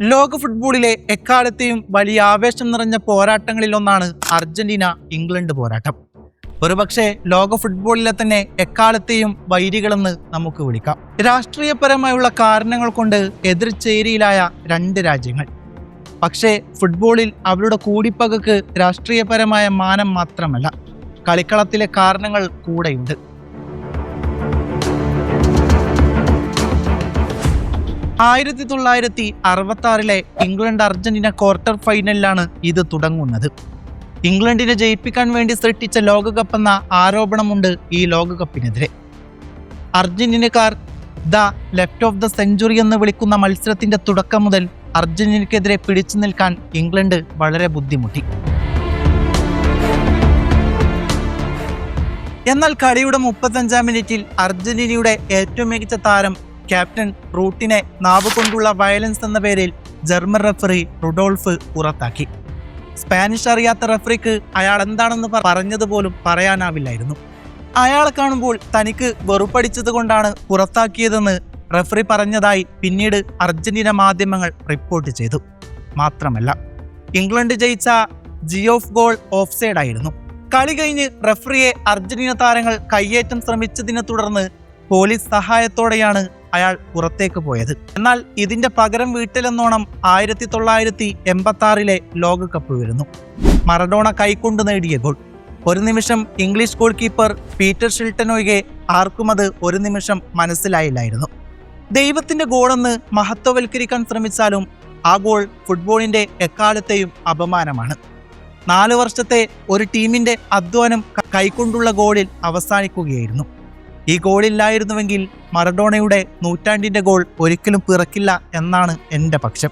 ലോക ഫുട്ബോളിലെ എക്കാലത്തെയും വലിയ ആവേശം നിറഞ്ഞ പോരാട്ടങ്ങളിലൊന്നാണ് അർജന്റീന ഇംഗ്ലണ്ട് പോരാട്ടം. ഒരുപക്ഷെ ലോക ഫുട്ബോളിലെ തന്നെ എക്കാലത്തെയും വൈരികളെന്ന് നമുക്ക് വിളിക്കാം. രാഷ്ട്രീയപരമായുള്ള കാരണങ്ങൾ കൊണ്ട് എതിർചേരിയിലായ രണ്ട് രാജ്യങ്ങൾ. പക്ഷേ ഫുട്ബോളിൽ അവരുടെ കൂടിപ്പകക്ക് രാഷ്ട്രീയപരമായ മാനം മാത്രമല്ല, കളിക്കളത്തിലെ കാരണങ്ങൾ കൂടെയുണ്ട്. 1966 ഇംഗ്ലണ്ട് അർജന്റീന ക്വാർട്ടർ ഫൈനലിലാണ് ഇത് തുടങ്ങുന്നത്. ഇംഗ്ലണ്ടിനെ ജയിപ്പിക്കാൻ വേണ്ടി സൃഷ്ടിച്ച ലോകകപ്പ് എന്ന ആരോപണമുണ്ട് ഈ ലോകകപ്പിനെതിരെ. അർജന്റീനക്കാർ the theft of the century എന്ന് വിളിക്കുന്ന മത്സരത്തിന്റെ തുടക്കം മുതൽ അർജന്റീനക്കെതിരെ പിടിച്ചു നിൽക്കാൻ ഇംഗ്ലണ്ട് വളരെ ബുദ്ധിമുട്ടി. എന്നാൽ കളിയുടെ 35-ാം മിനിറ്റിൽ അർജന്റീനയുടെ ഏറ്റവും മികച്ച താരം ക്യാപ്റ്റൻ റൂട്ടിനെ നാവ് കൊണ്ടുള്ള വയലൻസ് എന്ന പേരിൽ ജർമ്മൻ റഫറി റുഡോൾഫ് പുറത്താക്കി. സ്പാനിഷ് അറിയാത്ത റഫറിക്ക് അയാൾ എന്താണെന്ന് പറഞ്ഞതുപോലും പറയാനാവില്ലായിരുന്നു. അയാളെ കാണുമ്പോൾ തനിക്ക് വെറുപ്പടിച്ചത് കൊണ്ടാണ് പുറത്താക്കിയതെന്ന് റഫറി പറഞ്ഞതായി പിന്നീട് അർജന്റീന മാധ്യമങ്ങൾ റിപ്പോർട്ട് ചെയ്തു. മാത്രമല്ല, ഇംഗ്ലണ്ട് ജയിച്ച ജിയോഫ് ഗോൾ ഓഫ്സൈഡ് ആയിരുന്നു. കളി കഴിഞ്ഞ് റഫറിയെ അർജന്റീന താരങ്ങൾ കയ്യേറ്റം ശ്രമിച്ചതിനെ തുടർന്ന് പോലീസ് സഹായത്തോടെയാണ് അയാൾ പുറത്തേക്ക് പോയത്. എന്നാൽ ഇതിന്റെ പകരം വീട്ടിലെന്നോണം 1986 ലോകകപ്പ് വരുന്നു. മറഡോണ കൈകൊണ്ട് നേടിയ ഗോൾ. ഒരു നിമിഷം English goal keeper Peter Shilton ഒഴികെ ആർക്കും അത് ഒരു നിമിഷം മനസ്സിലായില്ലായിരുന്നു. ദൈവത്തിന്റെ ഗോളെന്ന് മഹത്വവൽക്കരിക്കാൻ ശ്രമിച്ചാലും ആ ഗോൾ ഫുട്ബോളിന്റെ എക്കാലത്തെയും അപമാനമാണ്. 4 വർഷത്തെ ഒരു ടീമിന്റെ അധ്വാനം കൈകൊണ്ടുള്ള ഗോളിൽ അവസാനിക്കുകയായിരുന്നു. ഈ ഗോളില്ലായിരുന്നുവെങ്കിൽ മറഡോണയുടെ നൂറ്റാണ്ടിന്റെ ഗോൾ ഒരിക്കലും പിറക്കില്ല എന്നാണ് എൻ്റെ പക്ഷം.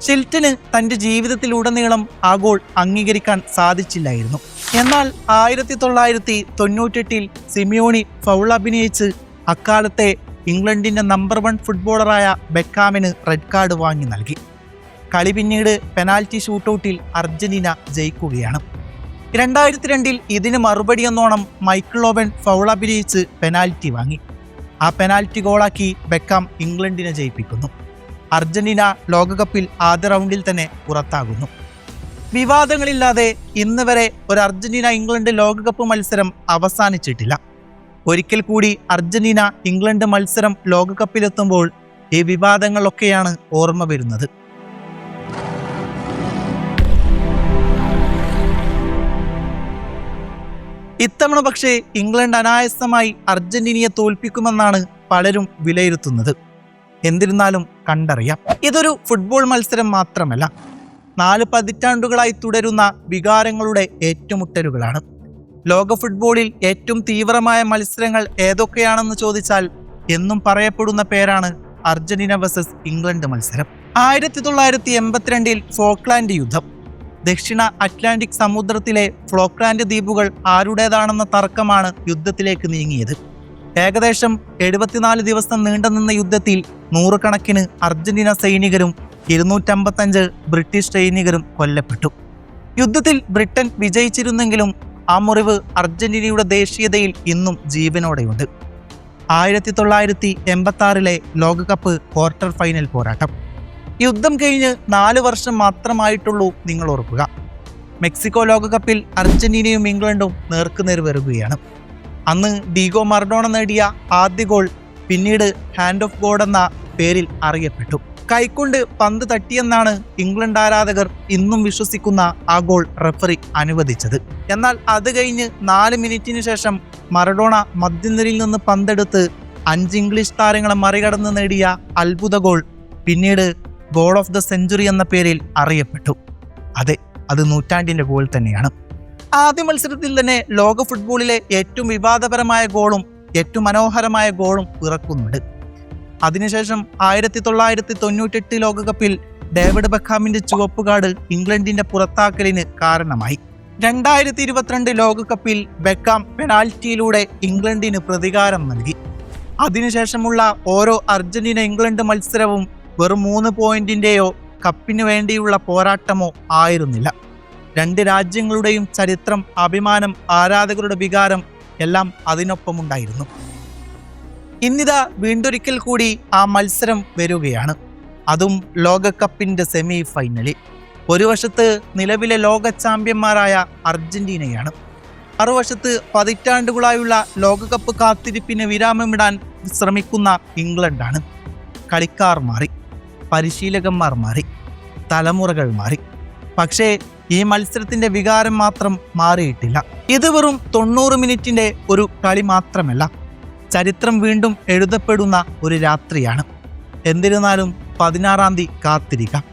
ഷിൽട്ടന് തൻ്റെ ജീവിതത്തിലുടനീളം ആ ഗോൾ അംഗീകരിക്കാൻ സാധിച്ചില്ലായിരുന്നു. എന്നാൽ 1998 സിമിയോണി ഫൗൾ അഭിനയിച്ച് അക്കാലത്തെ ഇംഗ്ലണ്ടിന്റെ നമ്പർ 1 ഫുട്ബോളറായ ബെക്കാമിന് റെഡ് കാർഡ് വാങ്ങി നൽകി. കളി പിന്നീട് പെനാൽറ്റി ഷൂട്ടൗട്ടിൽ അർജന്റീന ജയിക്കുകയാണ്. 2002 ഇതിന് മറുപടി എന്നോണം മൈക്കിൾ ഓവൻ ഫൗൾ അഭിനയിച്ച് പെനാൽറ്റി വാങ്ങി. ആ പെനാൽറ്റി ഗോളാക്കി ബെക്കാം ഇംഗ്ലണ്ടിനെ ജയിപ്പിക്കുന്നു. അർജന്റീന ലോകകപ്പിൽ ആദ്യ റൗണ്ടിൽ തന്നെ പുറത്താകുന്നു. വിവാദങ്ങളില്ലാതെ ഇന്ന് വരെ ഒരു അർജന്റീന ഇംഗ്ലണ്ട് ലോകകപ്പ് മത്സരം അവസാനിച്ചിട്ടില്ല. ഒരിക്കൽ കൂടി അർജന്റീന ഇംഗ്ലണ്ട് മത്സരം ലോകകപ്പിലെത്തുമ്പോൾ ഈ വിവാദങ്ങളൊക്കെയാണ് ഓർമ്മ വരുന്നത്. ഇത്തവണ പക്ഷേ ഇംഗ്ലണ്ട് അനായാസമായി അർജന്റീനയെ തോൽപ്പിക്കുമെന്നാണ് പലരും വിലയിരുത്തുന്നത്. എന്നിരുന്നാലും കണ്ടറിയാം, ഇതൊരു ഫുട്ബോൾ മത്സരം മാത്രമല്ല, 4 പതിറ്റാണ്ടുകളായി തുടരുന്ന വികാരങ്ങളുടെ ഏറ്റുമുട്ടലുകളാണ്. ലോക ഫുട്ബോളിൽ ഏറ്റവും തീവ്രമായ മത്സരങ്ങൾ ഏതൊക്കെയാണെന്ന് ചോദിച്ചാൽ എന്നും പറയപ്പെടുന്ന പേരാണ് അർജന്റീന വേഴ്സസ് ഇംഗ്ലണ്ട് മത്സരം. 1982 ഫോക്ലാൻഡ് യുദ്ധം. ദക്ഷിണ അറ്റ്ലാന്റിക് സമുദ്രത്തിലെ ഫോക്ലാൻഡ് ദ്വീപുകൾ ആരുടേതാണെന്ന തർക്കമാണ് യുദ്ധത്തിലേക്ക് നീങ്ങിയത്. ഏകദേശം 74 ദിവസം നീണ്ടുനിന്ന യുദ്ധത്തിൽ 100 കണക്കിന് അർജന്റീന സൈനികരും 255 ബ്രിട്ടീഷ് സൈനികരും കൊല്ലപ്പെട്ടു. യുദ്ധത്തിൽ ബ്രിട്ടൻ വിജയിച്ചിരുന്നെങ്കിലും ആ മുറിവ് അർജന്റീനയുടെ ദേശീയതയിൽ ഇന്നും ജീവനോടെയുണ്ട്. 1986 ലോകകപ്പ് ക്വാർട്ടർ ഫൈനൽ പോരാട്ടം. യുദ്ധം കഴിഞ്ഞ് 4 വർഷം മാത്രമായിട്ടുള്ളൂ. നിങ്ങൾ ഓർക്കുക, മെക്സിക്കോ ലോകകപ്പിൽ അർജന്റീനയും ഇംഗ്ലണ്ടും നേർക്കുനേർ വരികയാണ്. അന്ന് ഡീഗോ മറഡോണ നേടിയ ആദ്യ ഗോൾ പിന്നീട് ഹാൻഡ് ഓഫ് ഗോഡ് എന്ന പേരിൽ അറിയപ്പെട്ടു. കൈക്കൊണ്ട് പന്ത് തട്ടിയെന്നാണ് ഇംഗ്ലണ്ട് ആരാധകർ ഇന്നും വിശ്വസിക്കുന്ന ആ ഗോൾ റഫറി അനുവദിച്ചത്. എന്നാൽ അത് കഴിഞ്ഞ് 4 മിനിറ്റിന് ശേഷം മറഡോണ മധ്യനിരയിൽ നിന്ന് പന്തെടുത്ത് 5 ഇംഗ്ലീഷ് താരങ്ങളെ മറികടന്ന് നേടിയ അത്ഭുത ഗോൾ പിന്നീട് ഗോൾ ഓഫ് ദ സെഞ്ചുറി എന്ന പേരിൽ അറിയപ്പെട്ടു. അതെ, അത് നൂറ്റാണ്ടിന്റെ ഗോൾ തന്നെയാണ്. ആദ്യ മത്സരത്തിൽ തന്നെ ലോക ഫുട്ബോളിലെ ഏറ്റവും വിവാദപരമായ ഗോളും ഏറ്റവും മനോഹരമായ ഗോളും പിറക്കുന്നുണ്ട്. അതിനുശേഷം 1998 ലോകകപ്പിൽ ഡേവിഡ് ബെക്കാമിന്റെ ചുവപ്പ് കാർഡ് ഇംഗ്ലണ്ടിന്റെ പുറത്താക്കലിന് കാരണമായി. 2022 ലോകകപ്പിൽ ബെക്കാം പെനാൽറ്റിയിലൂടെ ഇംഗ്ലണ്ടിന് പ്രതികാരം നൽകി. അതിനുശേഷമുള്ള ഓരോ അർജന്റീന ഇംഗ്ലണ്ട് മത്സരവും വെറും 3 പോയിന്റിന്റെയോ കപ്പിനു വേണ്ടിയുള്ള പോരാട്ടമോ ആയിരുന്നില്ല. 2 രാജ്യങ്ങളുടെയും ചരിത്രം, അഭിമാനം, ആരാധകരുടെ വികാരം എല്ലാം അതിനൊപ്പമുണ്ടായിരുന്നു. ഇന്നിതാ വീണ്ടൊരിക്കൽ കൂടി ആ മത്സരം വരികയാണ്. അതും ലോകകപ്പിൻ്റെ സെമി ഫൈനലിൽ. ഒരു വശത്ത് നിലവിലെ ലോക ചാമ്പ്യന്മാരായ അർജന്റീനയാണ്, മറുവശത്ത് പതിറ്റാണ്ടുകളായുള്ള ലോകകപ്പ് കാത്തിരിപ്പിന് വിരാമമിടാൻ ശ്രമിക്കുന്ന ഇംഗ്ലണ്ടാണ്. കളിക്കാർ മാറി, പരിശീലകന്മാർ മാറി, തലമുറകൾ മാറി. പക്ഷേ ഈ മത്സരത്തിൻ്റെ വികാരം മാത്രം മാറിയിട്ടില്ല. ഇത് വെറും 90 മിനിറ്റിൻ്റെ ഒരു കളി മാത്രമല്ല, ചരിത്രം വീണ്ടും എഴുതപ്പെടുന്ന ഒരു രാത്രിയാണ്. എന്നിരുന്നാലും 16-ാം തീയതി കാത്തിരിക്കാം.